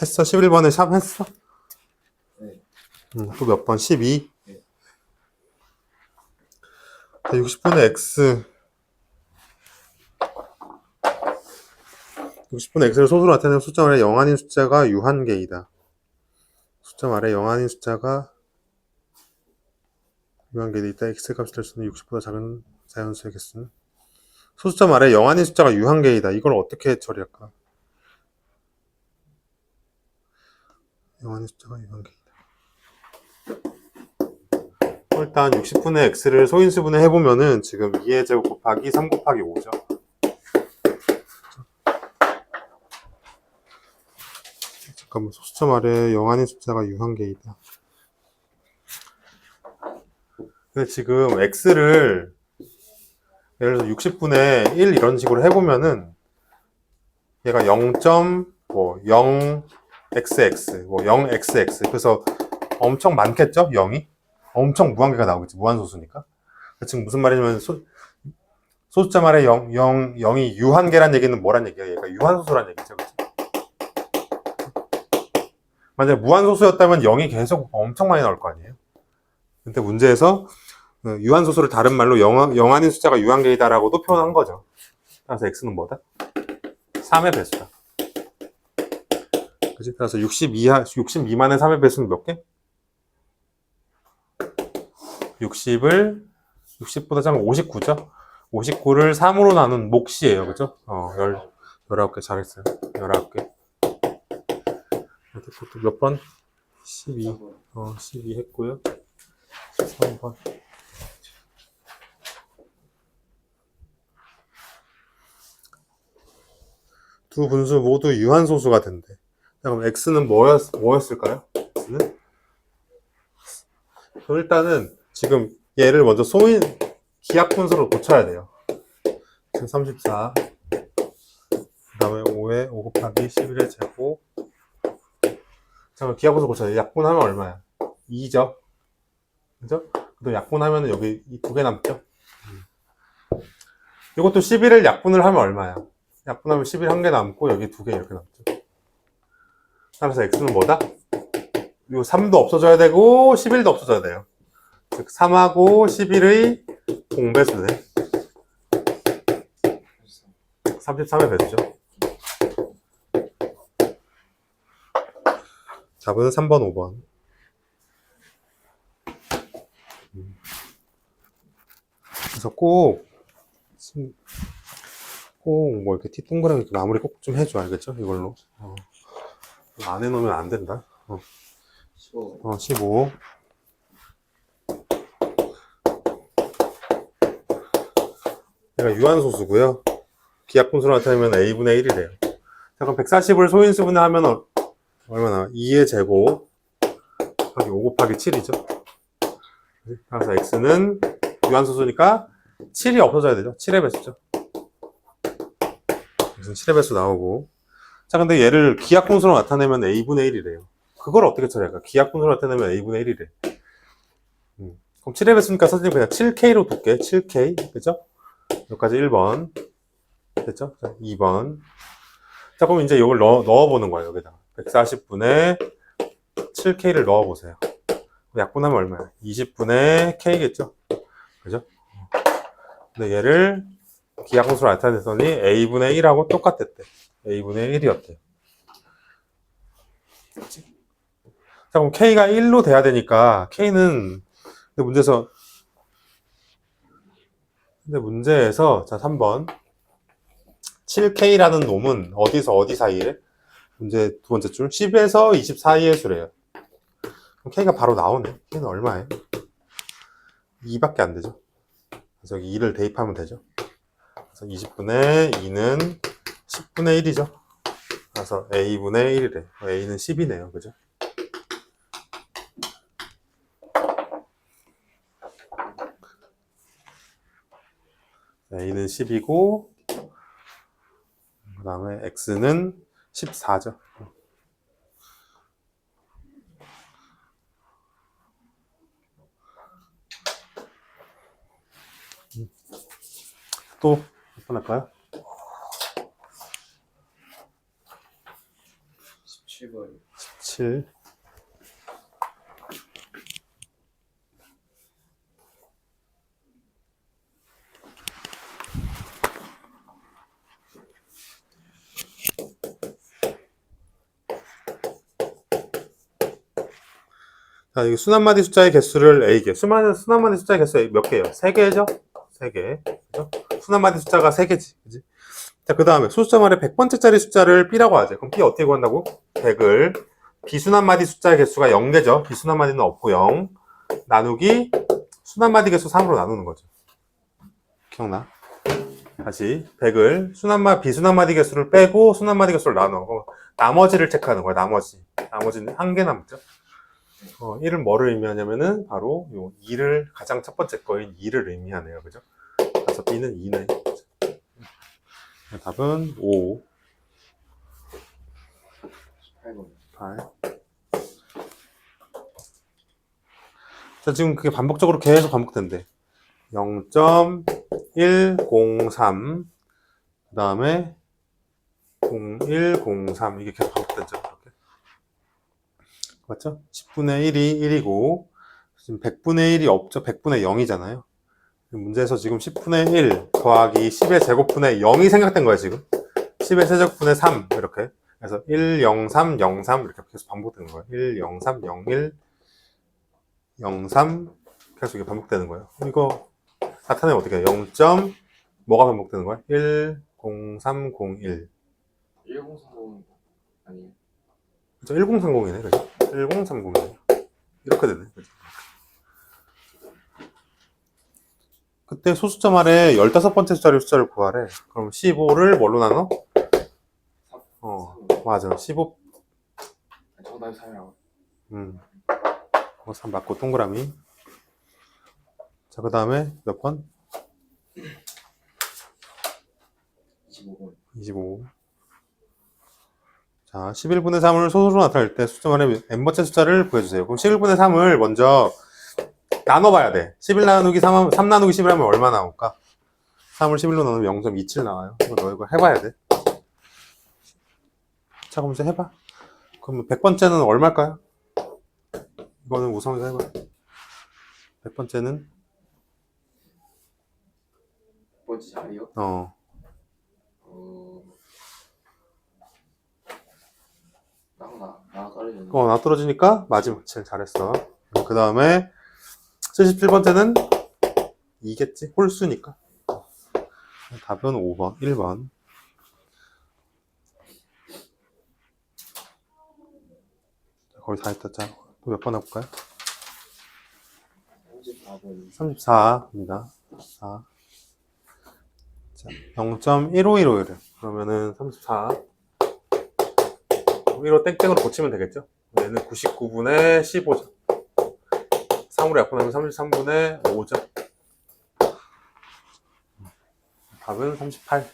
했어? 11번에 샵 했어? 네. 또 몇 번? 12? 네. 자, 60분의 x 60분의 x를 소수로 나타내는 숫자 아래 0 아닌 숫자가 유한계이다. 숫자 아래 0 아닌 숫자가 유한계에 있다. x 값이 될 수 있는 60보다 작은 자연수의 개수는 소수점 아래 0 아닌 숫자가 유한계이다. 이걸 어떻게 처리할까? 0 아닌 숫자가 유한계이다. 일단 60분의 x를 소인수분해 해보면은 지금 2의 제곱 곱하기 3 곱하기 5죠. 잠깐만, 소수점 아래 0 아닌 숫자가 유한계이다. 근데 지금 x를 예를 들어서 60분의 1 이런 식으로 해보면은 얘가 0.0xx, 0xx. 그래서 엄청 많겠죠? 0이? 엄청 무한계가 나오겠지. 무한소수니까. 지금 무슨 말이냐면 소수자 말에 0이 유한계란 얘기는 뭐란 얘기야? 얘가 유한소수란 얘기죠. 그치? 만약에 무한소수였다면 0이 계속 엄청 많이 나올 거 아니에요? 근데 문제에서 유한소수를 다른 말로 0 아닌 숫자가 유한계이다라고도 표현한 거죠. 그래서 x는 뭐다? 3의 배수다. 그치? 그래서 60 미만의 3의 배수는 몇 개? 60보다 작은 59죠? 59를 3으로 나눈 몫이에요. 그죠? 19개 잘했어요. 19개. 몇 번? 12. 12 했고요. 3번. 두 분수 모두 유한소수가 된대. 그럼 x는 뭐였을까요? x는? 그럼 일단은 지금 얘를 먼저 기하분수로 고쳐야 돼요. 지금 34. 그 다음에 5에 5 곱하기 11의 제곱. 잠깐 기하분수 고쳐야 돼. 약분하면 얼마야? 2죠. 그죠? 또 약분하면 여기 이 두 개 남죠? 이것도 11을 약분을 하면 얼마야? 약분하면 11 한 개 남고 여기 두 개 이렇게 남죠. 따라서 x는 뭐다? 요 3도 없어져야 되고 11도 없어져야 돼요. 즉 3하고 11의 공배수네. 33의 배수죠. 답은 3번, 5번. 그래서 꼭 뭐 이렇게 동그랗게 마무리 꼭 좀 해줘. 알겠죠? 이걸로. 안 해놓으면 안 된다. 15. 얘가 유한소수고요. 기하분수로 나타내면 a분의 1이래요. 자, 그럼 140을 소인수분해 하면 얼마나? 2의 제곱 곱하기 5 곱하기 7이죠. 그래서 x는 유한소수니까 7이 없어져야 되죠. 7의 배수죠. 그래서 7의 배수 나오고. 자, 근데 얘를 기하분수로 나타내면 a분의 1이래요. 그걸 어떻게 처리할까? 기하분수로 나타내면 a분의 1이래. 그럼 7의 배수니까 선생님 그냥 7k로 둘게. 7k. 그죠? 여기까지 1번. 됐죠? 자, 2번. 자, 그럼 이제 이걸 넣어보는 거예요. 여기다가. 140분의 7k를 넣어보세요. 약분하면 얼마야? 20분의 k겠죠? 그죠? 근데 얘를 기하분수로 나타냈더니 a분의 1하고 똑같았대. a분의 1이었대. 자, 그럼 k가 1로 돼야 되니까 k는 근데 문제에서 자 3번 7k라는 놈은 어디서 어디 사이에? 문제 두 번째 줄 10에서 20 사이의 수래요. 그럼 k가 바로 나오네. k는 얼마예요? 2밖에 안 되죠. 그래서 여기 2를 대입하면 되죠. 그래서 20분의 2는 10분의 1이죠. 그래서 a분의 1이래. a는 10이네요. 그죠? a는 10이고 그 다음에 x는 14죠. 또 몇 번 할까요? 17번. 7. 자, 이 순한마디 숫자의 개수를 A개. 순한마디 숫자의 개수 몇 개예요? 3개죠? 3개. 그죠? 순한마디 숫자가 3개지. 그지? 자, 그 다음에 소수점 아래 100번째짜리 숫자를 B라고 하죠. 그럼 B 어떻게 구한다고? 100을 비순한마디 숫자의 개수가 0개죠. 비순한마디는 없고 0. 나누기 순한마디 개수 3으로 나누는 거죠. 기억나? 다시 100을 비순한마디 개수를 빼고 순한마디 개수를 나누고 나머지를 체크하는 거야. 나머지는 한 개 남죠. 1은 뭐를 의미하냐면은 바로 요 2를 가장 첫 번째 거인 2를 의미하네요. 그죠? 그래서 B는 2네. 답은 5. 8. 자, 지금 그게 반복적으로 계속 반복된대. 0.103. 그 다음에 0103. 이게 계속 반복되죠. 이렇게. 맞죠? 10분의 1이 1이고, 지금 100분의 1이 없죠? 100분의 0이잖아요. 문제에서 지금 10분의 1 더하기 10의 제곱분의 0이 생각된 거야, 지금. 10의 세제곱분의 3, 이렇게. 그래서 1, 0, 3, 0, 3, 이렇게 계속 반복되는 거예요. 1, 0, 3, 0, 1, 0, 3, 계속 이게 반복되는 거예요. 이거 나타내면 어떻게 해요? 0. 뭐가 반복되는 거야? 1, 0, 3, 0, 1. 1030 아니에요? 그죠? 1030이네, 그죠? 1030이네. 이렇게 되네, 그죠? 그때 소수점 아래 15번째 숫자를 구하래. 그럼 15를 뭘로 나눠? 맞아. 15. 정답이 3이라고. 3 맞고 동그라미. 자, 그 다음에 몇 번? 25번. 25. 자, 11분의 3을 소수로 나타낼 때 수점 안에 n번째 숫자를 구해주세요. 그럼 11분의 3을 먼저 나눠봐야 돼. 11 나누기 3 나누기 11 하면 얼마 나올까? 3을 11로 나누면 0.27 나와요. 이거 해봐야 돼. 자, 그럼 이제 해봐. 그럼 100번째는 얼마일까요? 이거는 우성이가 해봐. 100번째는? 100번째 자리요? 나 떨어지네. 나 떨어지니까 마지막 제일 잘했어. 그 다음에 77번째는 2겠지? 홀수니까. 답은 5번, 1번. 거의 다 했다. 자, 또 몇 번 해볼까요? 34번. 34입니다. 4. 자, 0.1515래. 그러면은 34. 1호 땡땡으로 고치면 되겠죠? 얘는 99분의 15죠. 3으로 약분하면 33분의 5죠. 답은 38.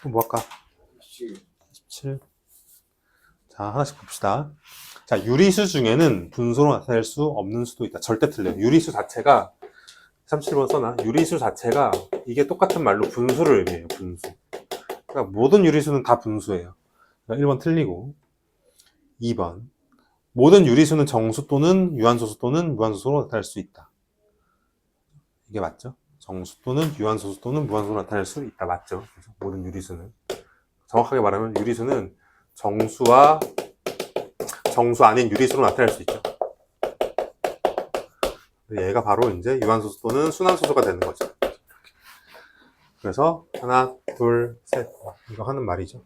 또 뭐 할까? 17. 자, 하나씩 봅시다. 자, 유리수 중에는 분수로 나타낼 수 없는 수도 있다. 절대 틀려요. 유리수 자체가 37번 써놔. 유리수 자체가 이게 똑같은 말로 분수를 의미해요. 분수. 그러니까 모든 유리수는 다 분수예요. 그러니까 1번 틀리고. 2번. 모든 유리수는 정수 또는 유한소수 또는 무한소수로 나타낼 수 있다. 이게 맞죠? 정수 또는 유한소수 또는 무한소수로 나타낼 수 있다. 맞죠? 그래서 모든 유리수는. 정확하게 말하면 유리수는 정수 아닌 유리수로 나타낼 수 있죠. 얘가 바로 이제 유한소수 또는 순환소수가 되는 거죠. 그래서 하나, 둘, 셋 이거 하는 말이죠.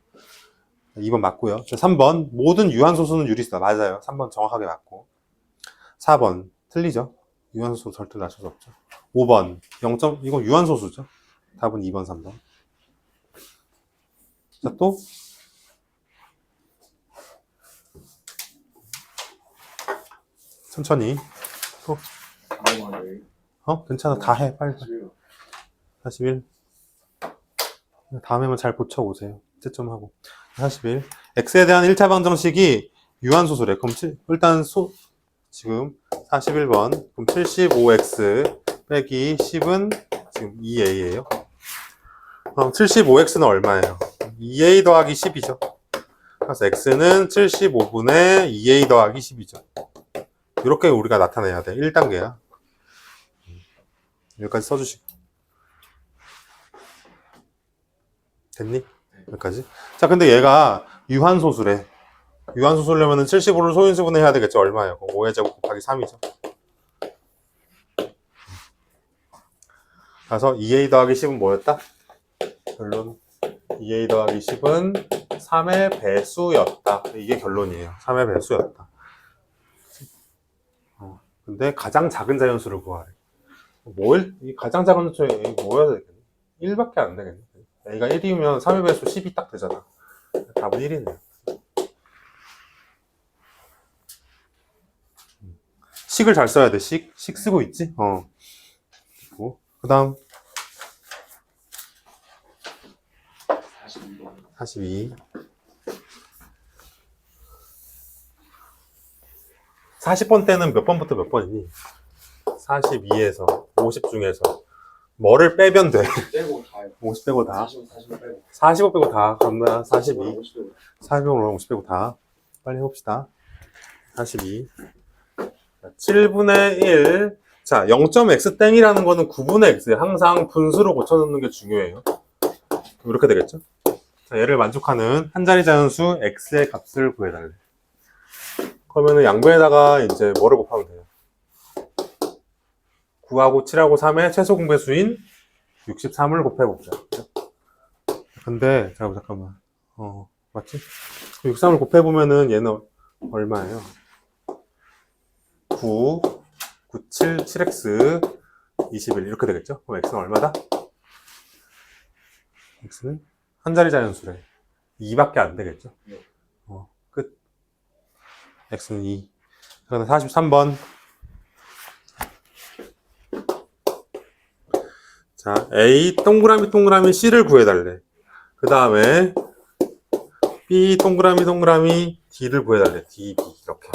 2번 맞고요. 3번 모든 유한소수는 유리수다. 맞아요. 3번 정확하게 맞고. 4번 틀리죠. 유한소수 절대 날 수 없죠. 5번 0. 이거 유한소수죠. 답은 2번, 3번. 자, 또 천천히 또 괜찮아. 다 해. 빨리. 41. 다음에만 잘 고쳐보세요. 채점하고. 41. x에 대한 1차 방정식이 유한소수래. 그럼 일단 지금 41번. 그럼 75x 빼기 10은 지금 2a예요. 그럼 75x는 얼마예요? 2a 더하기 10이죠. 그래서 x는 75분의 2a 더하기 10이죠. 이렇게 우리가 나타내야 돼. 1단계야. 여기까지 써주시고. 됐니? 여기까지. 자, 근데 얘가 유한소수래. 유한소수려면 75를 소인수분해 해야 되겠죠. 얼마예요? 5의 제곱 곱하기 3이죠. 그래서 2a 더하기 10은 뭐였다? 결론 2a 더하기 10은 3의 배수였다. 이게 결론이에요. 3의 배수였다. 근데 가장 작은 자연수를 구하래. 이 가장 작은 수에 뭐여야 되겠니? 1밖에 안 되겠네. a가 1이면 3의 배수 10이 딱 되잖아. 답은 1이네요. 식을 잘 써야 돼. 식 쓰고 있지? 그 다음 42번. 42. 40번 때는 몇 번부터 몇 번이니? 42에서 50 중에서 뭐를 빼면 돼? 빼고 다요. 50 빼고 다. 45 빼고. 45 빼고 다. 그럼 42. 50 빼고. 45로 50 빼고 다. 빨리 해봅시다. 42. 7분의 1. 자, 0.x 땡이라는 거는 9분의 x에 항상 분수로 고쳐놓는 게 중요해요. 이렇게 되겠죠? 자, 얘를 만족하는 한 자리 자연수 x의 값을 구해달래. 그러면은 양변에다가 이제 뭐를 곱하면 돼요? 9하고 7하고 3의 최소 공배수인 63을 곱해보자. 근데, 잠깐만. 맞지? 63을 곱해보면은 얘는 얼마예요? 9, 7, 7x, 21 이렇게 되겠죠? 그럼 x는 얼마다? x는 한 자리 자연수래. 2밖에 안 되겠죠? 네. 끝. x는 2. 그다음 43번. 자, a 동그라미 c를 구해달래. 그 다음에 b 동그라미 d를 구해달래. d, b 이렇게.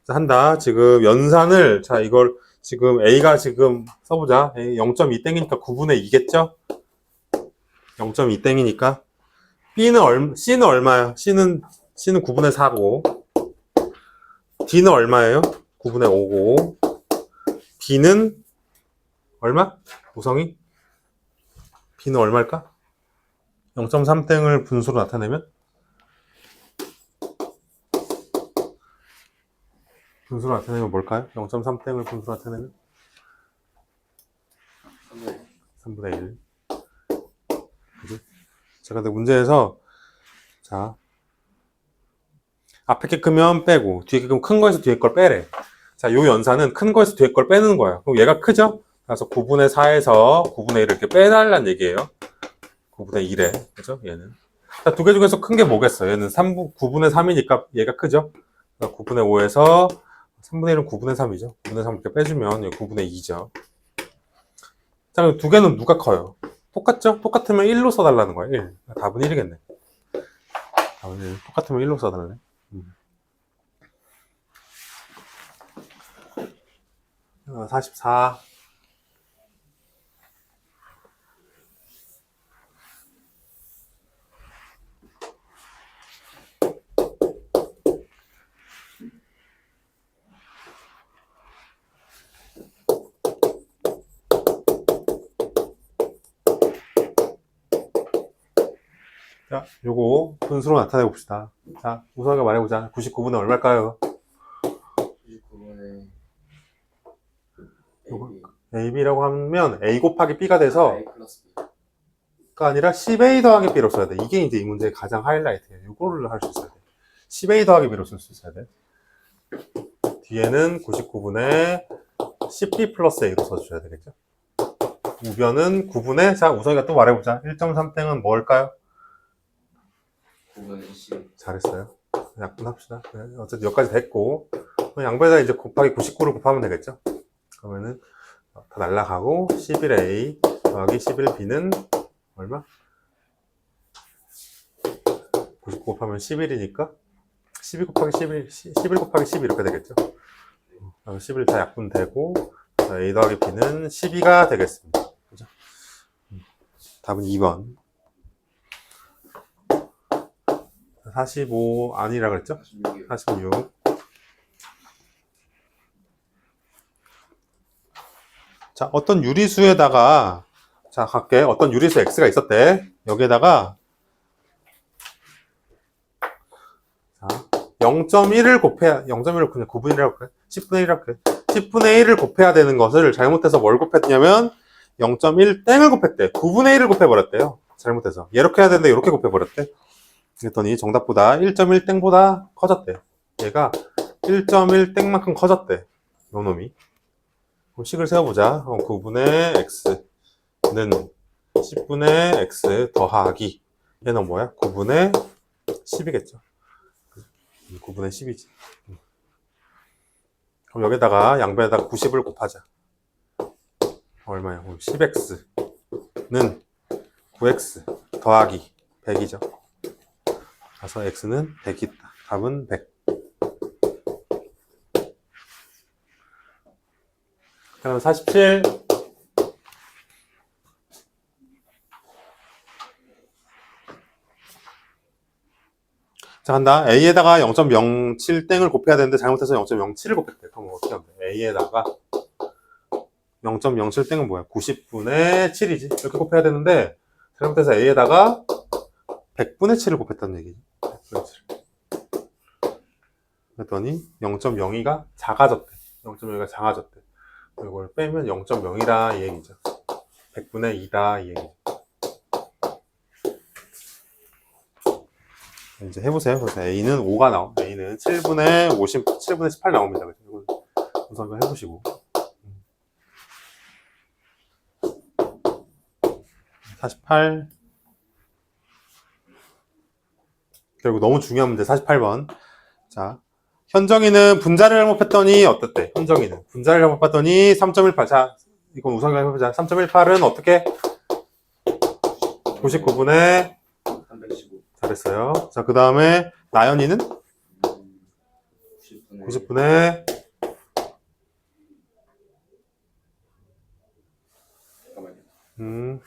자, 한다. 지금 연산을 자 이걸 지금 a가 지금 써보자. a 0.2 땡이니까 9분의 2겠죠? 0.2 땡이니까 C는 얼마야? C는 9분의 4고 D는 얼마예요? 9분의 5고 B는 얼마? 우성이? B는 얼마일까? 0.3땡을 분수로 나타내면? 분수로 나타내면 뭘까요? 0.3땡을 분수로 나타내면? 3분의 1. 그지? 자, 근데 문제에서, 자, 앞에 게 크면 빼고, 뒤에 게 크면 큰 거에서 뒤에 걸 빼래. 자, 요 연산은 큰 거에서 뒤에 걸 빼는 거야. 그럼 얘가 크죠? 그래서 9분의 4에서 9분의 1을 이렇게 빼달라는 얘기예요. 9분의 1에. 그죠? 얘는. 자, 두 개 중에서 큰 게 뭐겠어? 얘는 9분의 3이니까 얘가 크죠? 9분의 5에서 3분의 1은 9분의 3이죠. 9분의 3 이렇게 빼주면 9분의 2죠. 자, 그럼 두 개는 누가 커요? 똑같죠? 똑같으면 1로 써달라는 거야. 1. 답은 1이겠네. 답은 1. 똑같으면 1로 써달래. 44. 자, 요거 분수로 나타내 봅시다. 자, 우선이가 말해보자. 99분의 얼마일까요? 99분의 요거 AB라고 하면 A 곱하기 B가 돼서 A 플러스 B. 가 아니라 10A 더하기 B로 써야 돼. 이게 이제 이 문제의 가장 하이라이트예요. 요거를 할 수 있어야 돼. 10A 더하기 B로 쓸 수 있어야 돼. 뒤에는 99분의 10B 플러스 A로 써주셔야 되겠죠. 우변은 9분의, 자, 우선이가 또 말해보자. 1.3땡은 뭘까요? 9분의 10. 잘했어요. 약분합시다. 어쨌든 여기까지 됐고, 양변에다 이제 곱하기 99를 곱하면 되겠죠. 그러면은 다 날라가고 11A 더하기 11B는 얼마? 99 곱하면 11이니까 12 곱하기 11, 11 곱하기 10 이렇게 되겠죠. 11 다 약분되고 그 그래서 A 더하기 B는 12가 되겠습니다. 그죠? 답은 2번. 45 아니라 그랬죠? 46이요. 46. 자, 어떤 유리수에다가, 자, 갈게. 어떤 유리수 X가 있었대. 여기에다가, 자, 0.1을 곱해야, 0.1을 그냥 9분의 1이라고 그래. 10분의 1이라고 그래. 10분의 1을 곱해야 되는 것을 잘못해서 뭘 곱했냐면, 0.1 땡을 곱했대. 9분의 1을 곱해버렸대요. 잘못해서. 이렇게 해야 되는데, 이렇게 곱해버렸대. 그랬더니 정답보다 1.1 땡보다 커졌대. 얘가 1.1 땡만큼 커졌대. 요 놈이. 그럼 식을 세워보자. 9분의 x는 10분의 x 더하기. 얘는 뭐야? 9분의 10이겠죠. 9분의 10이지. 그럼 여기다가 양변에다가 90을 곱하자. 얼마야? 10x는 9x 더하기 100이죠. 그래서 x는 100이 있다. 답은 100. 그럼 47. 자, 간다. A에다가 0.07땡을 곱해야 되는데 잘못해서 0.07을 곱했대. 그럼 어떻게 하면 돼? A에다가 0.07땡은 뭐야? 90분의 7이지. 이렇게 곱해야 되는데 잘못해서 A에다가 100분의 7을 곱했다는 얘기지. 100분의 7. 그랬더니 0.02가 작아졌대. 0.02가 작아졌대. 이걸 빼면 0.0이다 이 얘기죠. 100분의 2다 이 얘기죠. 이제 해보세요. 그래서 A는 5가 나와. A는 7분의 50, 7분의 18 나옵니다. 그래서 이걸 우선 이거 해보시고. 48. 결국 너무 중요한 문제 48번. 자, 현정이는 분자를 잘못했더니 어떻대? 현정이는 분자를 잘못했더니 3.18. 자, 이건 우선 해보자. 3.18은 어떻게? 99분의 315. 잘했어요. 자, 그 다음에 나연이는 90분의 90분의 잠깐만요.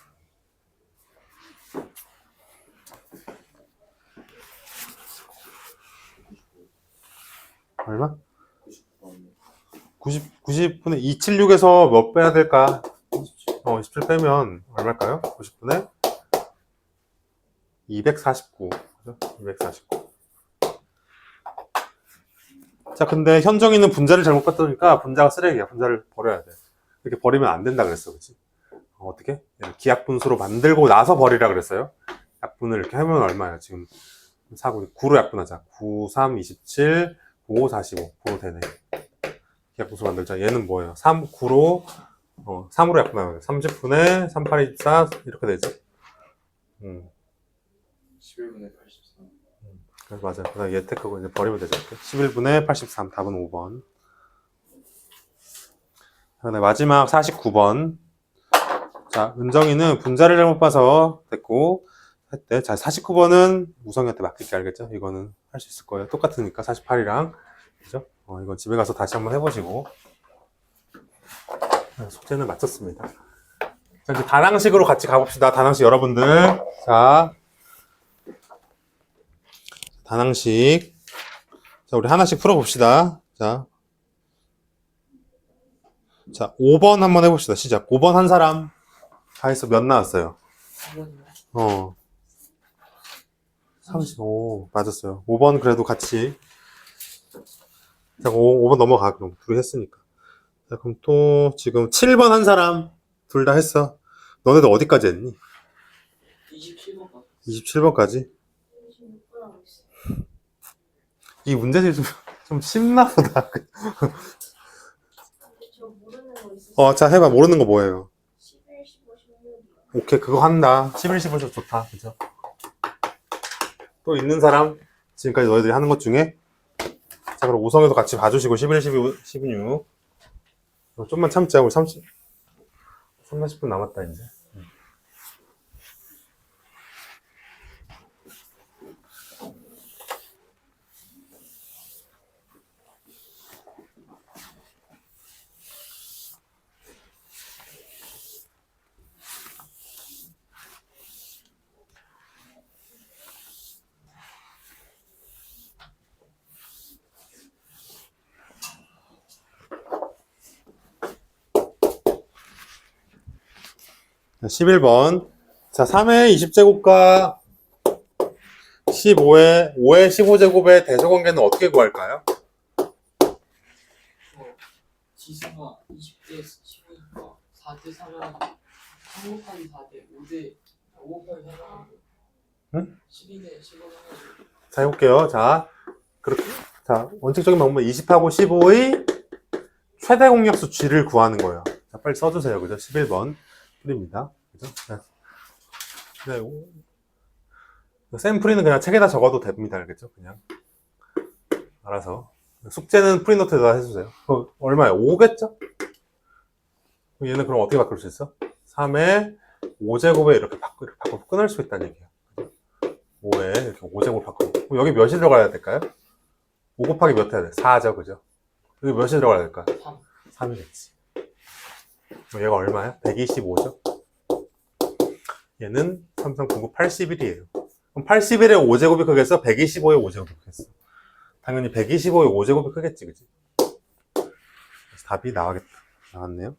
얼마? 99번. 90분의 276에서 몇 빼야 될까? 27 빼면 얼마일까요? 90분의 249. 그죠? 249. 자, 근데 현정이는 분자를 잘못 봤다니까 분자가 쓰레기야. 분자를 버려야 돼. 이렇게 버리면 안 된다 그랬어. 그치? 어떻게? 기약분수로 만들고 나서 버리라 그랬어요. 약분을 이렇게 하면 얼마야? 지금 9로 약분하자. 9, 3, 27, 9, 45. 9로 되네. 기약분수 만들자. 얘는 뭐예요? 3, 9로 3으로 약분하면 30분의 3, 8, 24 이렇게 되죠. 11분의 83. 그래서 맞아요. 그다음 얘택 그거 이제 버리면 되죠. 11분의 83 답은 5번. 그다음에 마지막 49번. 자, 은정이는 분자를 잘못 봐서 됐고 했대. 자, 49번은 우성이한테 맡길게. 알겠죠? 이거는 할 수 있을 거예요. 똑같으니까 48이랑 그죠? 이건 집에 가서 다시 한번 해보시고 숙제는 마쳤습니다. 자, 이제 다낭식으로 같이 가봅시다. 다낭식 여러분들. 자, 다낭식. 자, 우리 하나씩 풀어봅시다. 자, 5번 한번 해봅시다. 시작. 5번 한 사람. 다 했어. 몇 나왔어요? 35. 맞았어요. 5번 그래도 같이. 자, 5번 넘어가. 그럼 둘이 했으니까. 자, 그럼 또 지금 7번 한 사람. 둘 다 했어. 너네도 어디까지 했니? 27번. 27번까지? 이 문제들이 좀 쉽나 보다. 저 모르는 거 있어요. 자, 해봐. 모르는 거 뭐예요? 11, 15, 16. 오케이, 그거 한다. 11, 15도 좋다. 그죠? 또 있는 사람? 지금까지 너희들이 하는 것 중에? 자, 그럼 우성에도 같이 봐주시고, 11, 12, 16. 좀만 참자. 우리 30, 30분 남았다, 이제. 11번. 자, 3의 20제곱과 15의 5의 15제곱의 대소관계는 어떻게 구할까요? 지수가 20대 15니까 4대 3은 3 곱하기 4대 5대 5 곱하기 4는 응? 12대 15 해가지고 자, 해볼게요. 자, 그렇게. 자, 원칙적인 방법은 20하고 15의 최대 공약수 G를 구하는 거예요. 자, 빨리 써주세요. 그죠? 11번. 풀입니다. 그죠? 네. 쌤 풀이는 그냥 책에다 적어도 됩니다. 알겠죠? 그냥. 알아서. 숙제는 프리노트에다 해주세요. 얼마예요? 5겠죠? 얘는 그럼 어떻게 바꿀 수 있어? 3의 5제곱에 이렇게 바꿔서 끊을 수 있다는 얘기야. 5에 이렇게 5제곱 바꾸고. 그럼 여기 몇이 들어가야 될까요? 5 곱하기 몇 해야 돼? 4죠, 그죠? 여기 몇이 들어가야 될까요? 3 3이겠지. 얘가 얼마야? 125죠? 얘는 3, 3, 9, 9, 81이에요. 그럼 81의 5제곱이 크겠어? 125의 5제곱이 크겠어? 당연히 125의 5제곱이 크겠지, 그지? 그래서 답이 나와겠다. 나왔네요.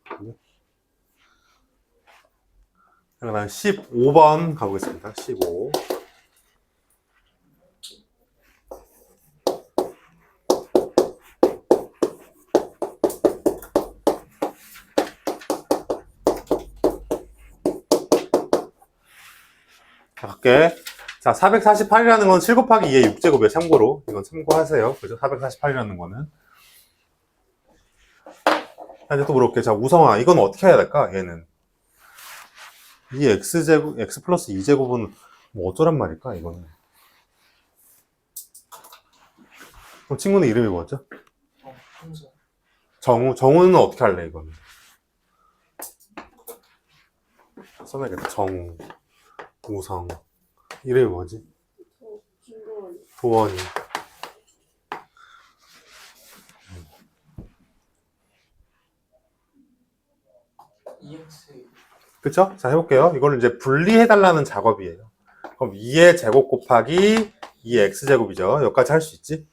그 다음 15번 가보겠습니다. 15. 자, 갈게. 자, 448이라는 건 7 곱하기 2의 6제곱이에요. 참고로. 이건 참고하세요. 그죠? 448이라는 거는. 자, 이제 또 물어볼게요. 자, 우성아, 이건 어떻게 해야 될까? 얘는. 이 x제곱, x 플러스 2제곱은 뭐 어쩌란 말일까? 이거는. 그럼 친구는 이름이 뭐죠? 함수 정우는 어떻게 할래, 이거는? 써놔야겠다. 정우, 우성. 이름이 뭐지? 김도원. 도원이. EX 그쵸? 자, 해볼게요. 이걸 이제 분리해달라는 작업이에요. 그럼 2의 제곱 곱하기 2의 x제곱이죠. 여기까지 할 수 있지?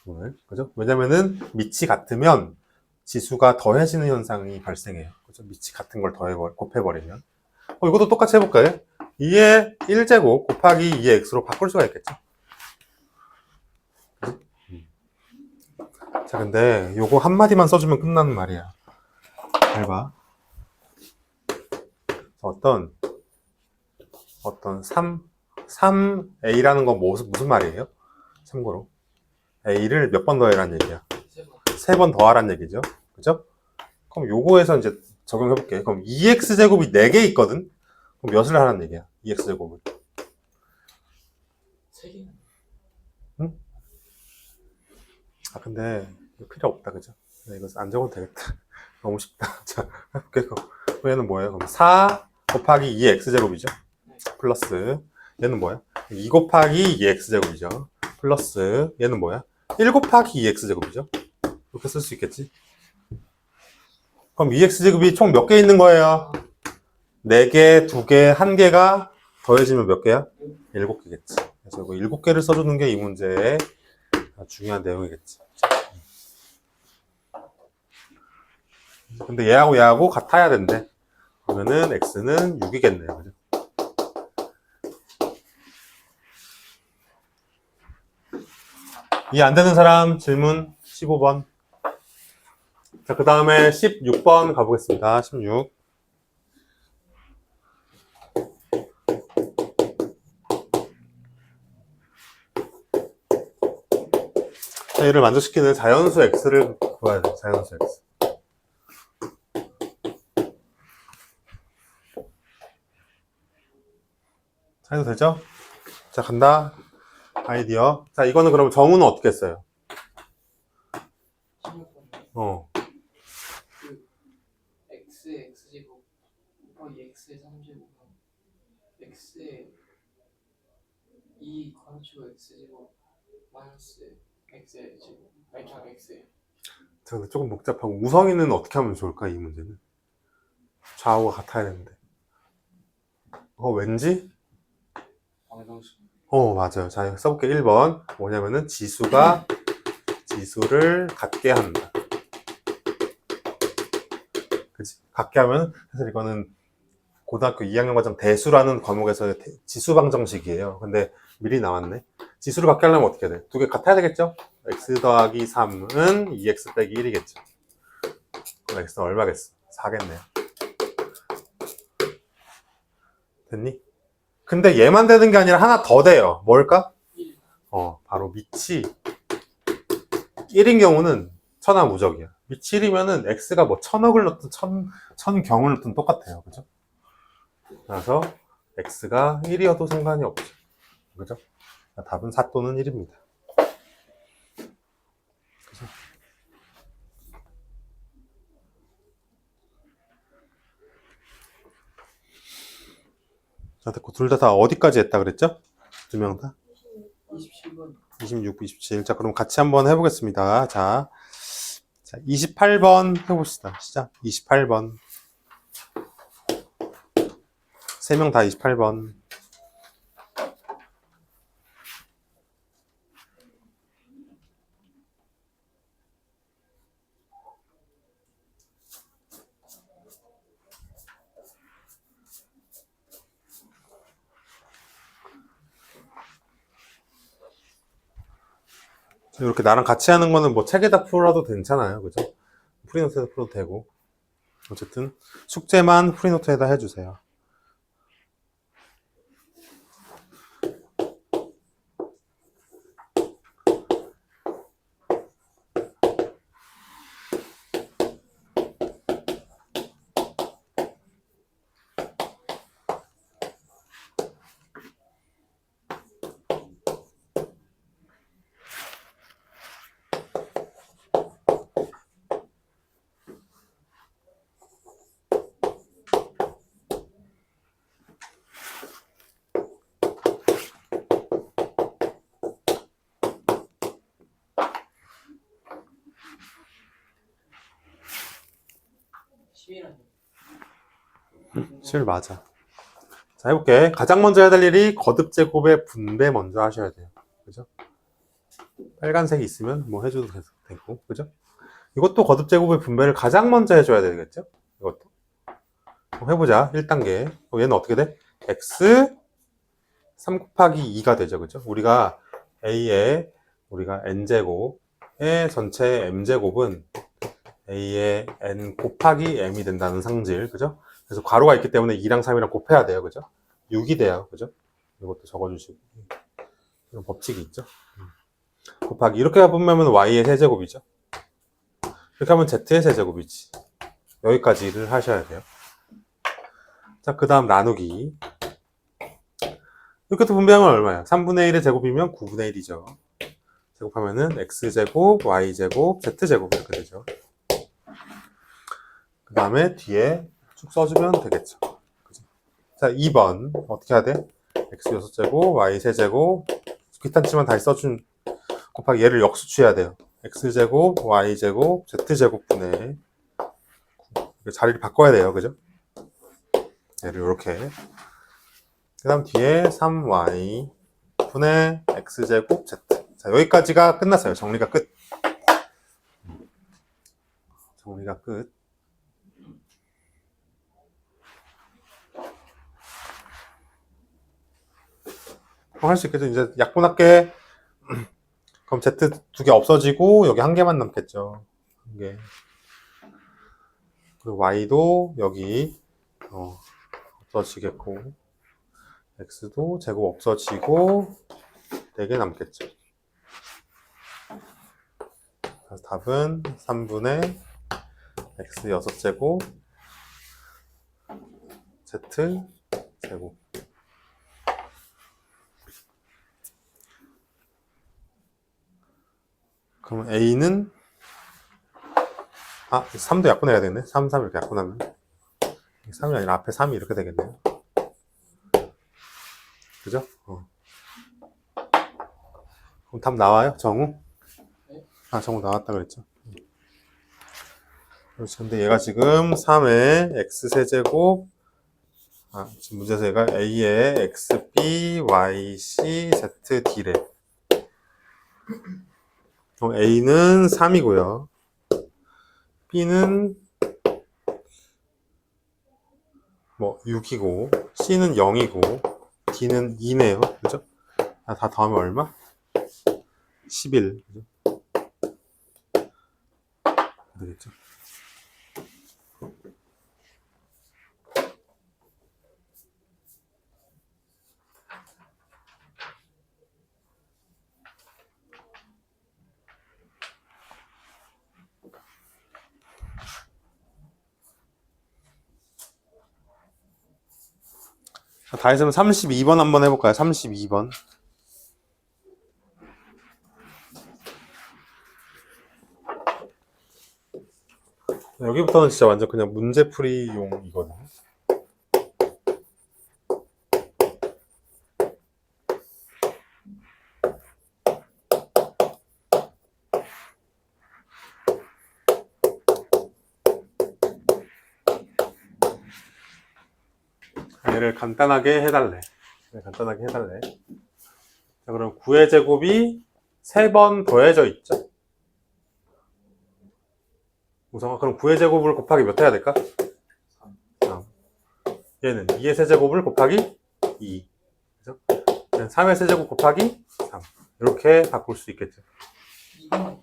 오늘. 그죠? 왜냐면은 밑이 같으면 지수가 더해지는 현상이 발생해요. 그죠? 밑이 같은 걸 곱해버리면. 이것도 똑같이 해볼까요? 2의 1제곱 곱하기 2의 x로 바꿀 수가 있겠죠? 자, 근데 요거 한마디만 써주면 끝나는 말이야. 잘 봐. 어떤 3A라는 건 무슨 말이에요? 참고로. A를 몇 번 더해라는 얘기야? 3번 3번 더하라는 얘기죠. 그죠? 그럼 요거에서 이제 적용해볼게. 그럼 2x제곱이 4개 있거든? 그럼 몇을 하라는 얘기야? 2x제곱을. 3개 아, 근데 이거 필요 없다. 그죠? 이거 안 적어도 되겠다. 너무 쉽다. 자, 해볼게. 그럼 얘는 뭐예요? 그럼 4 곱하기 2x제곱이죠? 플러스 얘는 뭐야? 2 곱하기 2x제곱이죠. 플러스 얘는 뭐야? 1 곱하기 2x제곱이죠. 이렇게 쓸 수 있겠지? 그럼 2x제곱이 총 몇 개 있는 거예요? 4개, 2개, 1개가 더해지면 몇 개야? 7개겠지. 그래서 이거 7개를 써주는 게 이 문제의 중요한 내용이겠지. 근데 얘하고 같아야 된대. 그러면은 x는 6이겠네요. 그죠? 이해 안 되는 사람 질문 15번. 자, 그 다음에 16번 가보겠습니다. 16. 자, 얘를 만족시키는 자연수 x를 구해야 돼. 자연수 x. 자, 해도 되죠? 자, 간다. 아이디어. 자, 이거는 그러면 정우는 어떻게 써요? 16번 x의 x제곱 곱하기 x의 3제곱은 x의 2 괄호치고 x제곱 마이너스 x의 제곱 아니 그냥 x의 자, 근데 조금 복잡하고 우성이는 어떻게 하면 좋을까? 이 문제는 좌우가 같아야 되는데. 왠지? 방정식 맞아요. 자, 써볼게. 1번. 뭐냐면은 지수를 같게 한다. 그치? 같게 하면 사실 이거는 고등학교 2학년 과정 대수라는 과목에서의 지수방정식이에요. 근데 미리 나왔네. 지수를 갖게 하려면 어떻게 해야 돼? 두 개 같아야 되겠죠? x 더하기 3은 2x 빼기 1이겠죠. 그럼 x는 얼마겠어? 4겠네요. 됐니? 근데 얘만 되는 게 아니라 하나 더 돼요. 뭘까? 바로 밑이 1인 경우는 천하무적이야. 밑이 1이면은 x가 뭐 천억을 넣든 천경을 넣든 똑같아요. 그죠? 그래서 x가 1이어도 상관이 없죠. 그죠? 답은 4 또는 1입니다. 그죠? 자, 됐고 둘 다 어디까지 했다 그랬죠? 두 명 다? 27번 26, 27. 자, 그럼 같이 한번 해보겠습니다. 자, 28번 해봅시다. 시작. 28번. 세 명 다 28번. 이렇게 나랑 같이 하는 거는 뭐 책에다 풀어도 괜찮아요. 그죠? 프리노트에다 풀어도 되고. 어쨌든 숙제만 프리노트에다 해주세요. 실 맞아. 자, 해볼게. 가장 먼저 해야 될 일이 거듭 제곱의 분배 먼저 하셔야 돼요. 그죠? 빨간색이 있으면 뭐 해줘도 되고, 그죠? 이것도 거듭 제곱의 분배를 가장 먼저 해줘야 되겠죠? 이것도. 해보자. 1단계. 얘는 어떻게 돼? x 3 곱하기 2가 되죠. 그죠? 우리가 a의 우리가 n제곱의 전체 m제곱은 a의 n 곱하기 m이 된다는 상질. 그죠? 그래서 괄호가 있기 때문에 2랑 3이랑 곱해야 돼요. 그죠? 6이 돼요. 그죠? 이것도 적어주시고. 이런 법칙이 있죠. 곱하기. 이렇게 보면 y의 세제곱이죠. 이렇게 하면 z의 세제곱이지. 여기까지를 하셔야 돼요. 자, 그 다음 나누기. 이렇게 또 분배하면 얼마야? 3분의 1의 제곱이면 9분의 1이죠. 제곱하면은 x제곱, y제곱, z제곱 이렇게 되죠. 그 다음에 뒤에 쭉 써주면 되겠죠. 그죠? 자, 2번 어떻게 해야 돼? x 6제곱, y 3제곱 귀찮지만 다시 써준 곱하기 얘를 역수취해야 돼요. x제곱, y제곱, z제곱분의 자리를 바꿔야 돼요. 그죠? 얘를 이렇게 그 다음 뒤에 3y 분의 x제곱 z. 자, 여기까지가 끝났어요. 정리가 끝. 정리가 끝. 할 수 있겠죠. 이제 약분할게. 그럼 z 두 개 없어지고 여기 한 개만 남겠죠. 한 개. 그리고 y도 여기 없어지겠고 x도 제곱 없어지고 4개 남겠죠. 그래서 답은 3분의 x 6제곱 z 제곱. 그럼 a는 3도 약분해야 되네. 3, 3 이렇게 약분하면 3이 아니라 앞에 3이 이렇게 되겠네요. 그죠? 그럼 답 나와요? 정우? 정우 나왔다 그랬죠. 그렇지. 근데 얘가 지금 3의 x세제곱 지금 문제에서 얘가 a의 xb, yc, zd래. 그럼 a는 3이고요. b는 뭐 6이고 C는 0이고 D는 2네요. 그죠? 다 더하면 얼마? 11. 그죠? 되겠죠? 다 했으면 32번 한번 해볼까요? 32번. 여기부터는 진짜 완전 그냥 문제풀이용이거든요. 얘를 간단하게 해달래. 간단하게 해달래. 자, 그럼 9의 제곱이 3번 더해져 있죠? 우선 그럼 9의 제곱을 곱하기 몇 해야 될까? 3. 얘는 2의 세제곱을 곱하기 2. 그죠? 3의 세제곱 곱하기 3. 이렇게 바꿀 수 있겠죠. 이건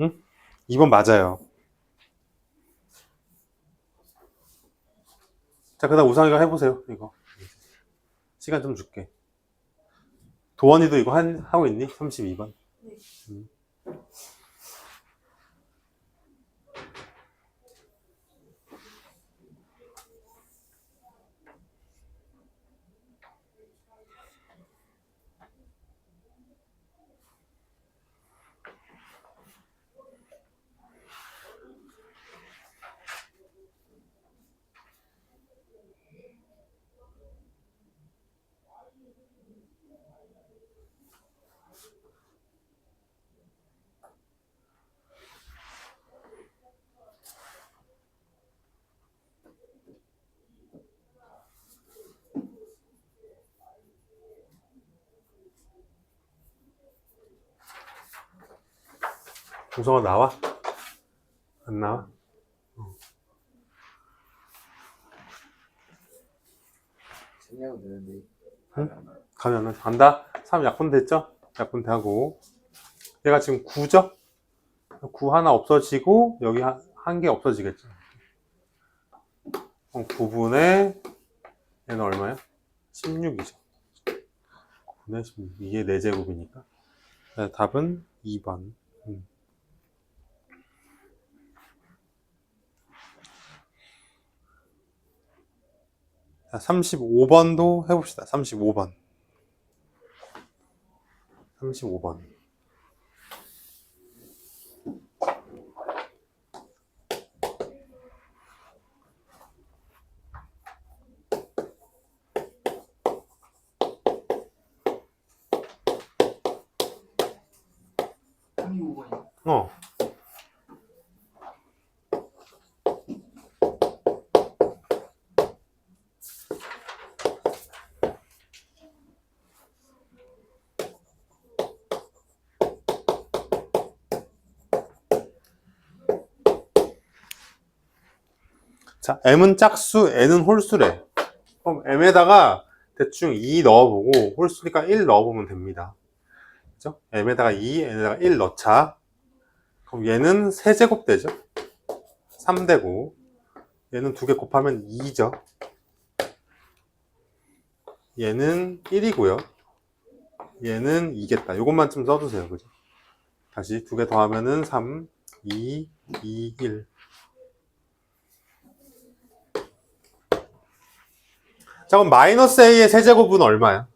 응? 2번 맞아요. 자, 그 다음 우상이가 해보세요. 이거. 시간 좀 줄게. 도원이도 이거 하고 있니? 32번. 네. 우성아 나와? 안 나와? 생략은 되는데. 응? 가면은 간다. 3 약분대 했죠? 약분대 하고 얘가 지금 9죠? 9 하나 없어지고 여기 한 개 없어지겠죠. 그럼 9분의 얘는 얼마야? 16이죠. 9분의 16. 이게 4제곱이니까. 네, 답은 2번. 자, 35번도 해봅시다. 35번. 35번. 삼이 5번이요. 어. 자, m은 짝수, n은 홀수래. 그럼 m에다가 대충 2 넣어보고 홀수니까 1 넣어보면 됩니다. 그죠? m에다가 2, n에다가 1 넣자. 그럼 얘는 세제곱 되죠? 3되고 얘는 2개 곱하면 2죠. 얘는 1이고요. 얘는 2겠다. 이것만 좀 써주세요. 그죠? 다시 2개 더하면은 3, 2, 2, 1. 자, 그럼 마이너스 a의 세제곱은 얼마야?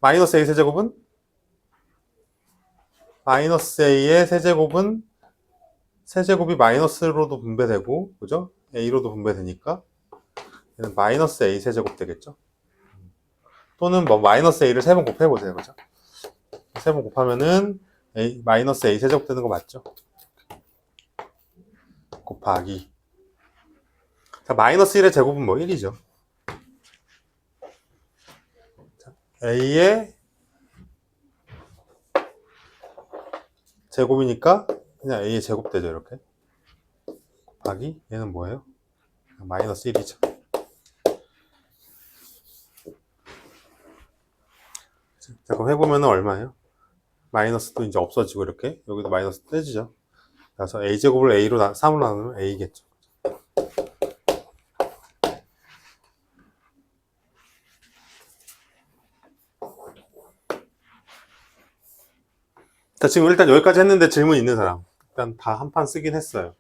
마이너스 a 세제곱은? 마이너스 a의 세제곱은 세제곱이 마이너스로도 분배되고, 그죠? a로도 분배되니까 얘는 마이너스 a 세제곱 되겠죠? 또는 뭐 마이너스 a를 3번 곱해보세요. 그죠? 3번 곱하면은 a, 마이너스 a 세제곱 되는 거 맞죠? 곱하기. 자, 마이너스 1의 제곱은 뭐 1이죠. 자, a의 제곱이니까 그냥 a의 제곱 되죠. 이렇게 곱하기 얘는 뭐예요? 마이너스 1이죠. 자, 그럼 해보면 얼마예요? 마이너스도 이제 없어지고 이렇게 여기도 마이너스 떼지죠. 그래서 a제곱을 a로 3으로 나누면 a겠죠. 자, 지금 일단 여기까지 했는데 질문 있는 사람? 일단 다 한 판 쓰긴 했어요.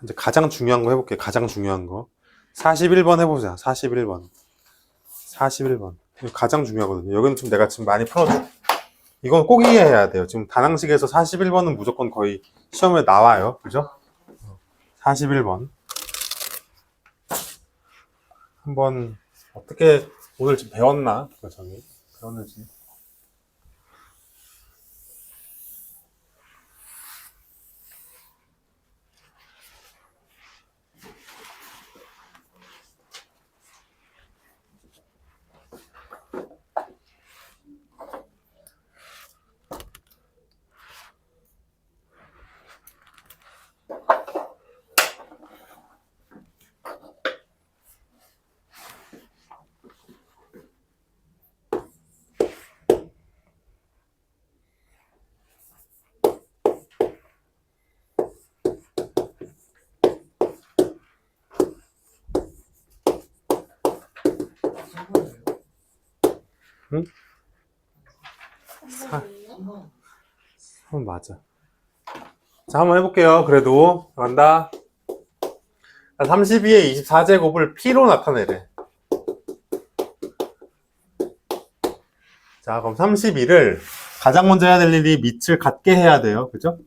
이제 가장 중요한 거 해볼게요. 가장 중요한 거. 41번 해보자. 41번. 41번. 이거 가장 중요하거든요. 여기는 좀 내가 지금 많이 풀어줘. 이건 꼭 이해해야 돼요. 지금 단항식에서 41번은 무조건 거의 시험에 나와요. 그죠? 41번. 한번 어떻게 오늘 좀 배웠나? 저기 배웠는지. 응? 사, 한번 맞아. 자, 한번 해볼게요. 그래도 간다. 32의 24제곱을 p로 나타내래. 자, 그럼 32를 가장 먼저 해야 될 일이 밑을 같게 해야 돼요. 그죠?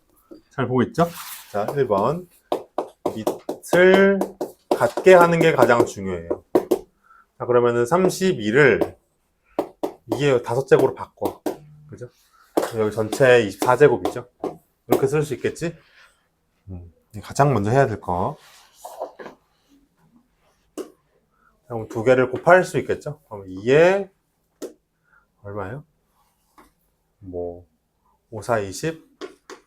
잘 보고 있죠? 자, 1번. 밑을 같게 하는 게 가장 중요해요. 자, 그러면은 32를 이게 5제곱으로 바꿔. 그죠? 여기 전체 24제곱이죠? 이렇게 쓸 수 있겠지? 가장 먼저 해야 될 거. 그럼 두 개를 곱할 수 있겠죠? 그럼 2에 얼마예요? 뭐 5, 4, 20,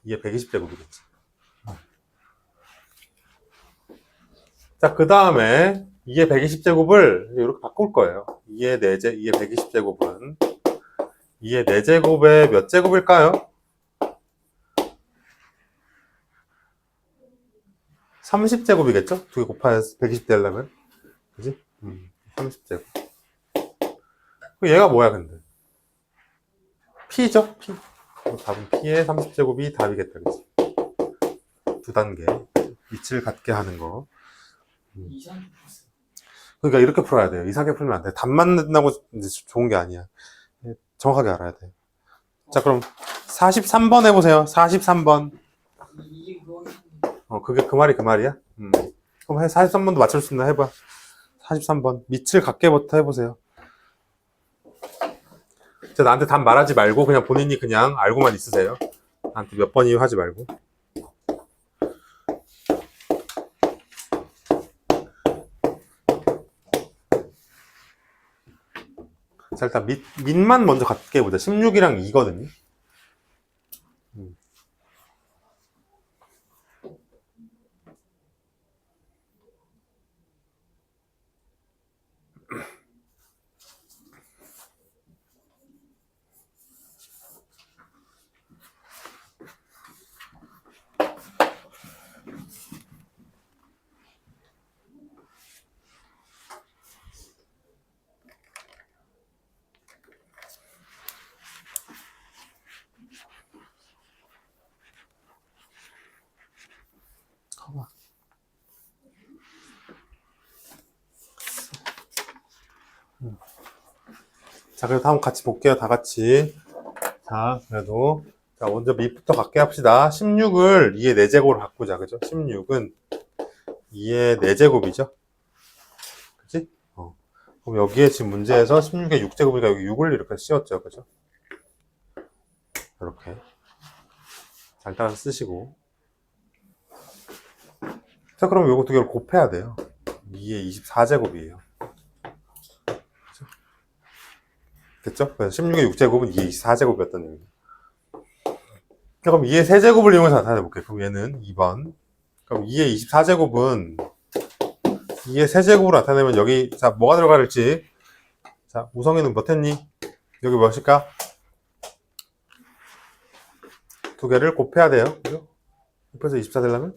2에 120제곱이겠지. 자, 그 다음에 2에 120제곱을 이렇게 바꿀 거예요. 2에 120제곱은 2에 4제곱에 몇 제곱일까요? 30제곱이겠죠? 두 개 곱해서 120 되려면. 그지? 30제곱. 얘가 뭐야, 근데? P죠? P. 답은 P의 30제곱이 답이겠다, 그치? 두 단계. 위치를 갖게 하는 거. 이상 그러니까 이렇게 풀어야 돼요. 이상하게 풀면 안 돼. 답만 낸다고 이제 좋은 게 아니야. 정확하게 알아야 돼. 자, 그럼 43번 해보세요. 43번. 이게 그거 그게 그 말이 그 말이야? 그럼 43번도 맞출 수 있나 해봐. 43번. 밑을 갖게부터 해보세요. 자, 나한테 답 말하지 말고 그냥 본인이 그냥 알고만 있으세요. 나한테 몇 번이요 하지 말고. 자, 일단 밑만 먼저 갖게 해보자. 16이랑 2거든요. 자, 그래도 한번 같이 볼게요. 다 같이. 자, 그래도. 자, 먼저 밑부터 갖게 합시다. 16을 2의 4제곱으로 바꾸자. 그죠? 16은 2의 4제곱이죠? 그치? 그럼 여기에 지금 문제에서 16의 6제곱이니까 여기 6을 이렇게 씌웠죠. 그죠? 이렇게. 잘 따라서 쓰시고. 자, 그럼 요거 두 개를 곱해야 돼요. 2의 24제곱이에요. 그죠? 됐죠? 그래서 16의 6제곱은 2의 24제곱이었던 얘기죠. 그럼 2의 세제곱을 이용해서 나타내볼게요. 그럼 얘는 2번. 그럼 2의 24제곱은 2의 세제곱으로 나타내면 여기, 자, 뭐가 들어갈지. 자, 우성이는 몇 했니? 여기 몇일까? 두 개를 곱해야 돼요. 그죠? 곱해서 24 되려면?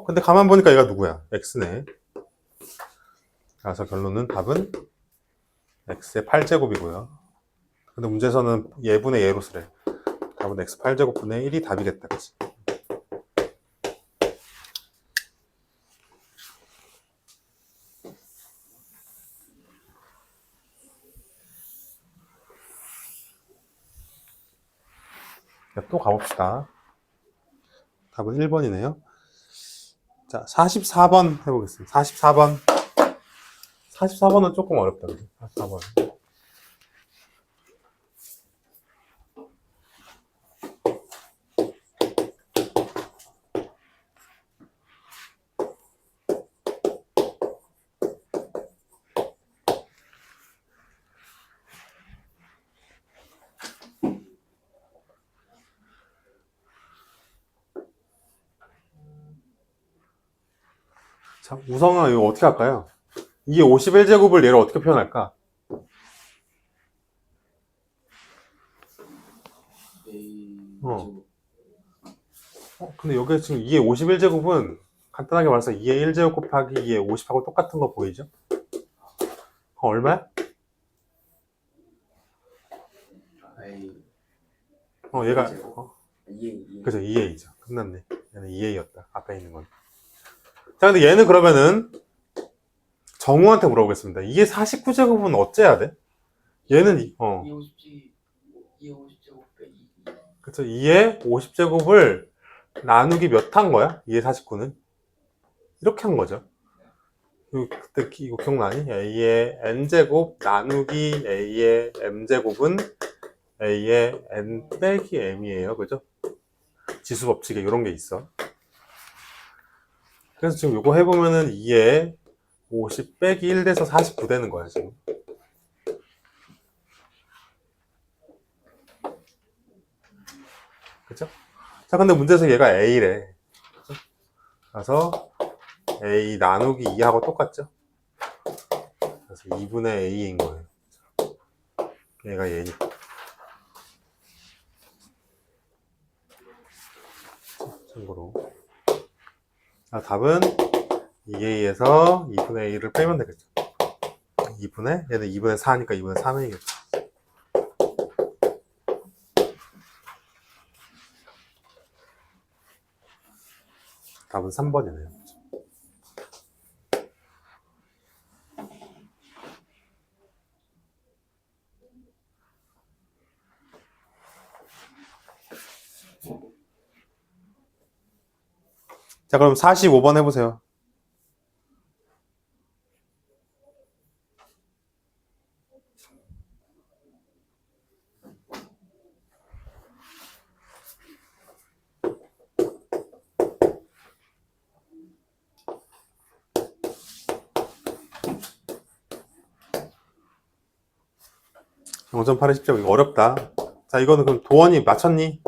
근데 가만 보니까 얘가 누구야? x네. 그래서 결론은 답은 x의 8제곱이고요. 근데 문제에서는 예분의 예로 쓰래. 답은 x 8제곱분의 1이 답이겠다. 그치? 또 가봅시다. 답은 1번이네요. 자, 44번 해보겠습니다. 44번. 44번은 조금 어렵다. 그죠? 44번. 자, 우성은 이거 어떻게 할까요? 이게 51제곱을 얘를 어떻게 표현할까? 근데 여기 지금 2의 51제곱은 간단하게 말해서 2의 1제곱 곱하기 2의 50하고 똑같은 거 보이죠? 얼마야? 얘가, 그죠, 2A죠. 끝났네. 얘는 2A였다. 앞에 있는 건. 자, 근데 얘는 그러면은 정우한테 물어보겠습니다. 2의 49제곱은 어째야 돼? 얘는, 250제곱 빼기 2. 그쵸. 2의 50제곱을 나누기 몇 한 거야? 2의 49는? 이렇게 한 거죠. 그때 이거 기억나니? A의 n제곱 나누기 A의 m제곱은 A의 n 빼기 m이에요. 그죠? 지수 법칙에 이런 게 있어. 그래서 지금 이거 해보면은 2에 50 빼기 1 돼서 49 되는 거야, 지금. 그쵸? 자, 근데 문제에서 얘가 A래. 그쵸? 그래서 A 나누기 2하고 똑같죠? 그래서 2분의 A인 거예요. 얘가 얘니까. 참고로. 자, 답은 2A에서 2분의 A를 빼면 되겠죠. 2분의, 얘는 2분의 4니까 2분의 3이겠죠. 답은 3번이네요. 자, 그럼 45번 해보세요. 영 0.8의 10제곱. 이거 어렵다. 자, 이거는 그럼 도원이 맞췄니?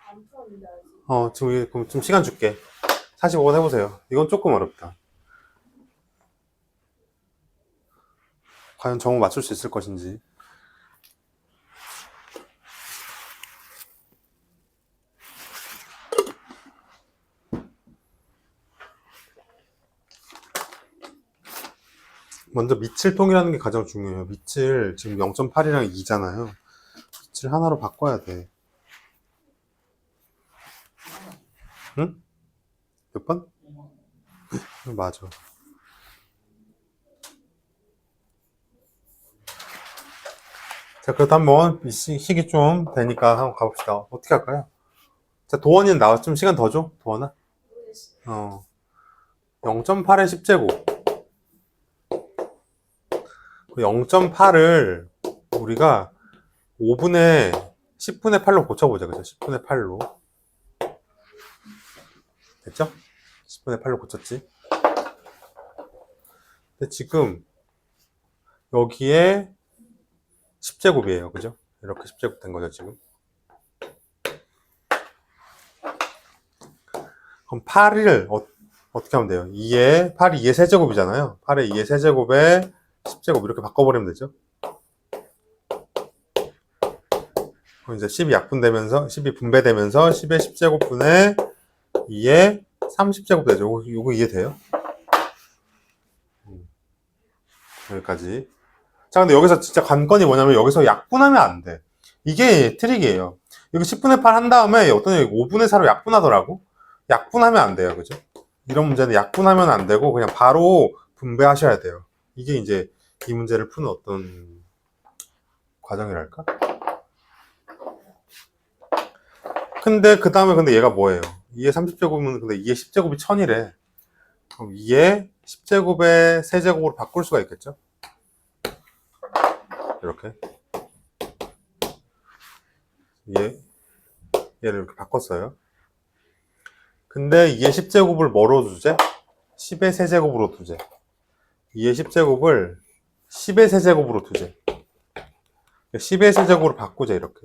안 풀었는데 아직. 지금 좀 시간 줄게. 45번 해보세요. 이건 조금 어렵다. 과연 정우 맞출 수 있을 것인지. 먼저 밑을 통일하는 게 가장 중요해요. 밑을 지금 0.8이랑 2잖아요. 밑을 하나로 바꿔야 돼. 응? 몇 번? 맞아. 자, 그렇다면 이 식이 좀 되니까 한번 가봅시다. 어떻게 할까요? 자, 도원이는 나와. 좀 시간 더 줘, 도원아. 0.8의 10제곱. 0.8을 우리가 5분의 10분의 8로 고쳐보자. 그죠? 10분의 8로. 됐죠? 10분의 8로 고쳤지? 근데 지금 여기에 10제곱이에요. 그죠? 이렇게 10제곱 된 거죠, 지금. 그럼 8을 어떻게 하면 돼요? 8이 2의 세제곱이잖아요. 8의 2의 세제곱에 10제곱 이렇게 바꿔버리면 되죠. 그럼 이제 10이 약분되면서, 10이 분배되면서 10의 10제곱분의 2의 30제곱 되죠. 요거 이해돼요? 여기까지. 자, 근데 여기서 진짜 관건이 뭐냐면 여기서 약분하면 안 돼. 이게 트릭이에요. 여기 10분의 8 한 다음에 어떤 애가 5분의 4로 약분하더라고. 약분하면 안 돼요. 그죠? 이런 문제는 약분하면 안 되고 그냥 바로 분배하셔야 돼요. 이게 이제 이 문제를 푸는 어떤 과정이랄까? 근데 그 다음에 근데 얘가 뭐예요? 2의 30제곱은 근데 2의 10제곱이 1000이래. 그럼 2의 10제곱의 세제곱으로 바꿀 수가 있겠죠? 이렇게. 얘를 이렇게 바꿨어요. 근데 2의 10제곱을 뭐로 두재? 10의 세제곱으로 두재. 2의 10제곱을 10의 세제곱으로 두재. 10의 세제곱으로 바꾸자, 이렇게.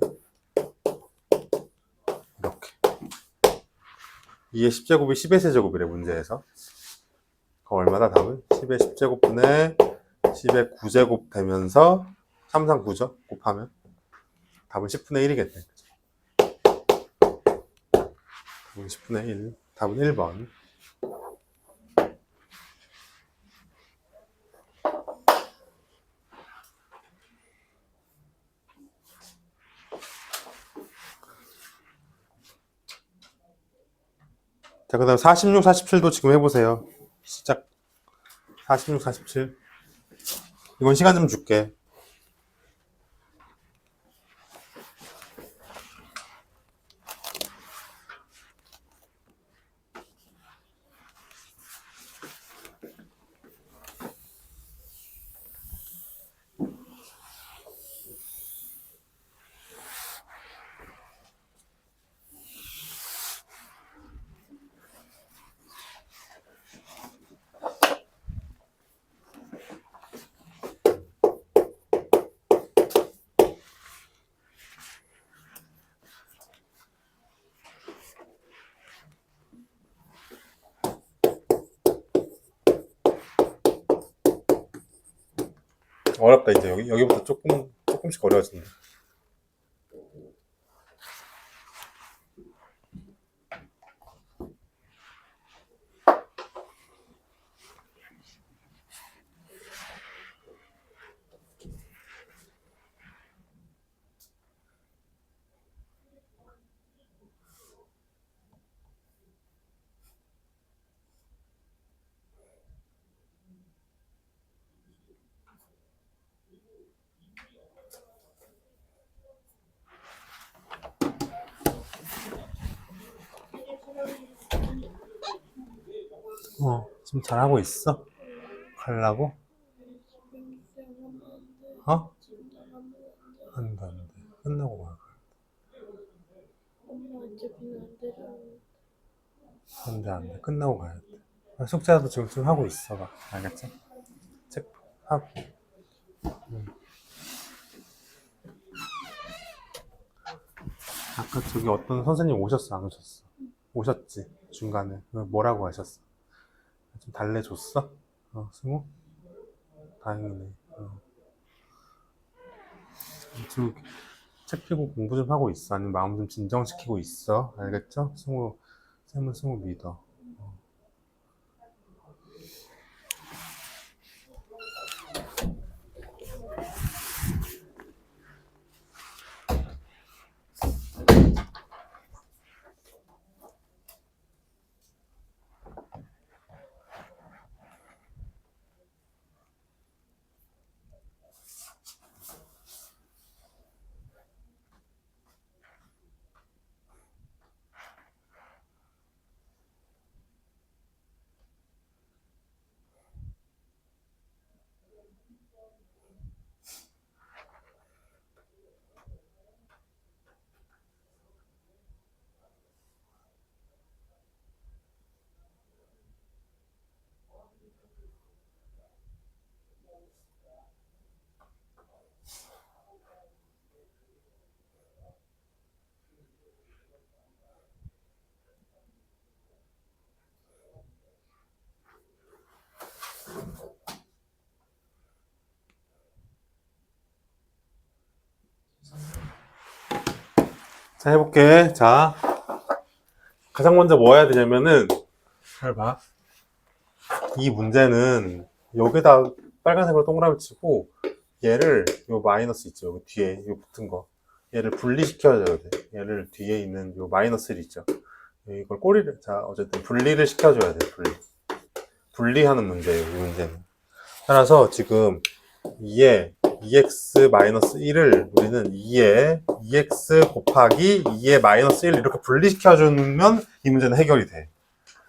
이렇게. 2의 10제곱이 10의 세제곱이래, 문제에서. 그럼 얼마다 답은? 10의 10제곱분의 10의 9제곱 되면서 3, 3, 9죠? 곱하면. 답은 10분의 1이겠네. 답은 10분의 1. 답은 1번. 자, 그 다음 46, 47도 지금 해보세요. 시작. 46, 47. 이건 시간 좀 줄게. 어렵다, 이제. 여기부터 조금씩 어려워진다. 지금 잘하고 있어? 가려고? 어? 안 돼, 안 돼. 끝나고 가. 엄마 어차피 안 되잖아. 안 돼, 안 돼. 끝나고 가야 돼. 숙제라도 지금 좀 하고 있어 봐. 알겠지? 책 하고. 아까 저기 어떤 선생님 오셨어, 안 오셨어? 오셨지, 중간에. 뭐라고 하셨어? 좀 달래줬어? 승우? 다행이네. 지금 책 펴고 공부 좀 하고 있어? 아니면 마음 좀 진정시키고 있어? 알겠죠? 승우, 쌤은 승우 믿어. 자, 해볼게. 자, 가장 먼저 뭐 해야 되냐면은, 잘 봐. 이 문제는 여기다 빨간색으로 동그라미 치고, 얘를, 요 마이너스 있죠. 여기 뒤에, 요 붙은 거. 얘를 분리시켜야 돼. 얘를 뒤에 있는 요 마이너스 1 있죠. 이걸 꼬리를, 자, 어쨌든 분리를 시켜줘야 돼. 분리하는 문제예요. 이 문제는. 따라서 지금 2에 2x-1을 우리는 2에 2x 곱하기 2에 마이너스 1 이렇게 분리시켜주면 이 문제는 해결이 돼.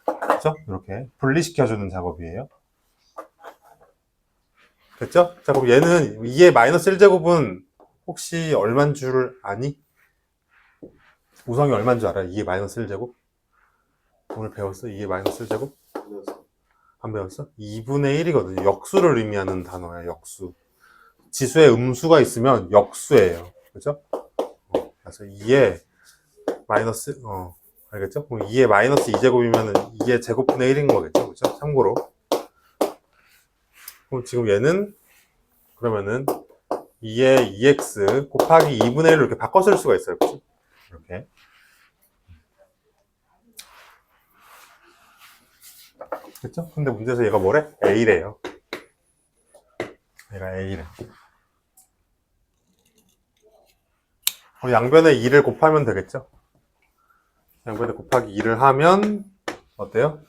그렇죠? 이렇게 분리시켜주는 작업이에요. 됐죠? 자, 그럼 얘는 2의 마이너스 1제곱은 혹시 얼만 줄 아니? 우성이 얼만 줄 알아? 2의 마이너스 1제곱? 오늘 배웠어? 2의 마이너스 1제곱? 안 배웠어? 2분의 1이거든요. 역수를 의미하는 단어야, 역수. 지수에 음수가 있으면 역수예요. 그죠? 그래서 2의 마이너스, 알겠죠? 그럼 2의 마이너스 2제곱이면은 2의 제곱분의 1인 거겠죠? 그죠? 참고로. 그럼 지금 얘는, 그러면은 2의 2x 곱하기 2분의 1로 이렇게 바꿔 쓸 수가 있어요. 그죠? 이렇게. 그쵸? 근데 문제에서 얘가 뭐래? A래요. 얘가 A래. 양변에 2를 곱하면 되겠죠? 양변에 곱하기 2를 하면 어때요?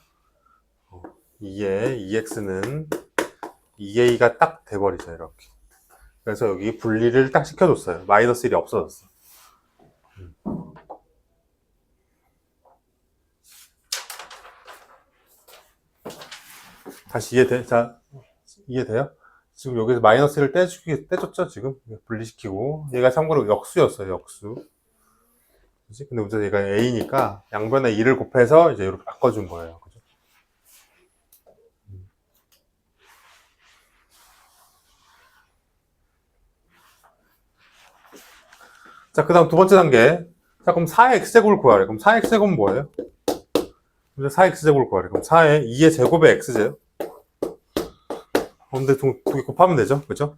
2에 2x는 2a가 딱 돼버리죠. 이렇게. 그래서 여기 분리를 딱 시켜줬어요. 마이너스 1이 없어졌어. 다시 이해돼? 자, 이해돼요? 지금 여기서 마이너스 1을 떼줬죠? 지금 분리시키고 얘가 참고로 역수였어요. 역수. 그치? 근데 문제는 얘가 a니까 양변에 2를 곱해서 이제 이렇게 바꿔준 거예요. 그죠? 자, 그 다음 두 번째 단계. 자, 그럼 4의 x제곱을 구하래. 그럼 4의 x제곱은 뭐예요? 4의 x제곱을 구하래. 그럼 4의 2의 제곱의 x제요? 근데 두 개 곱하면 되죠? 그죠?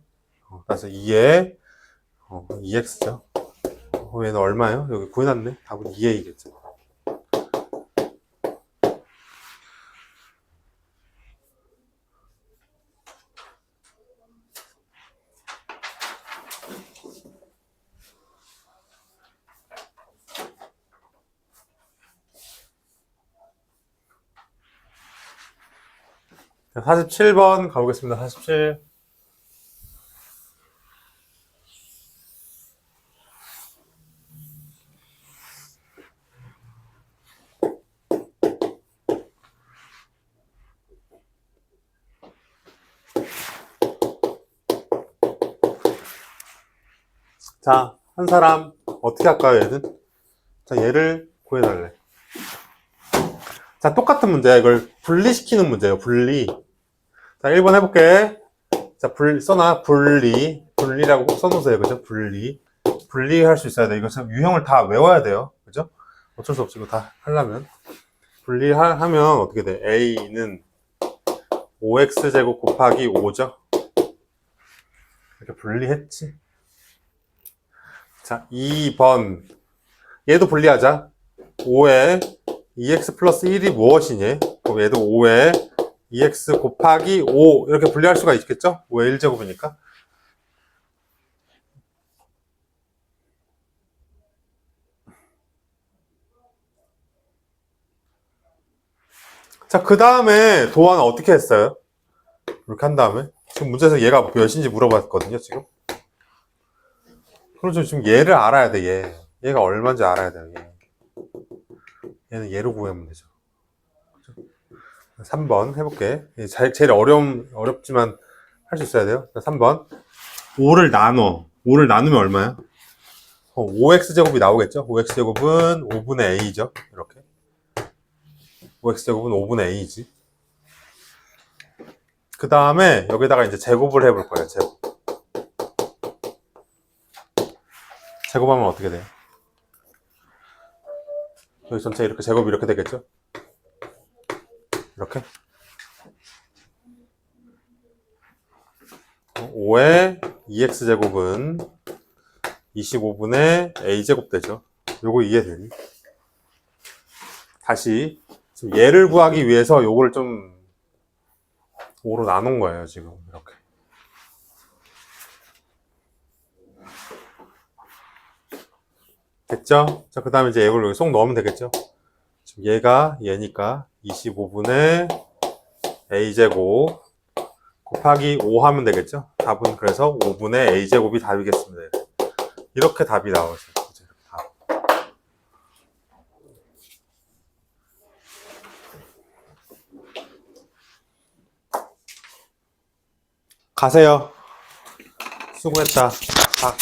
그래서 2의 2x죠. 얘는 얼마예요? 여기 구해놨네. 답은 2a겠죠. 자, 47번 가보겠습니다. 47. 자, 한 사람 어떻게 할까요, 얘는? 자, 얘를 구해달래. 자, 똑같은 문제야. 이걸 분리시키는 문제예요. 분리. 자, 1번 해볼게. 자, 써놔. 분리라고 써놓으세요. 그죠? 분리할 수 있어야 돼. 이거 참 유형을 다 외워야 돼요. 그죠? 어쩔 수 없이 이거 다 하려면. 분리하면 어떻게 돼? A는 5x제곱 곱하기 5죠? 이렇게 분리했지? 자, 2번. 얘도 분리하자. 5에 2x 플러스 1이 무엇이니? 그럼 얘도 5에 2x 곱하기 5 이렇게 분리할 수가 있겠죠? 5의 1제곱이니까. 자, 그 다음에 도안은 어떻게 했어요? 이렇게 한 다음에 지금 문제에서 얘가 몇인지 물어봤거든요. 지금. 그럼 지금 얘를 알아야 돼. 얘가 얼마인지 알아야 돼요. 얘는 얘로 구하면 되죠. 3번 해볼게. 제일 어렵지만 할 수 있어야 돼요. 3번. 5를 나누면 얼마야? 5x제곱이 나오겠죠? 5x제곱은 5분의 a죠. 이렇게. 5x제곱은 5분의 a지. 그 다음에 여기다가 이제 제곱을 해볼 거예요. 제곱하면 어떻게 돼요? 여기 전체 이렇게 제곱이 이렇게 되겠죠? 이렇게. 5의 2x제곱은 25분의 a제곱 되죠. 요거 이해되니? 다시 지금 얘를 구하기 위해서 요거를 좀 5로 나눈 거예요, 지금. 이렇게. 됐죠? 자, 그 다음에 이제 이걸 여기 쏙 넣으면 되겠죠? 지금 얘가 얘니까 25분의 a제곱 곱하기 5 하면 되겠죠? 답은 그래서 5분의 a제곱이 답이겠습니다. 이렇게 답이 나오죠. 이제 답. 가세요. 수고했다. 박.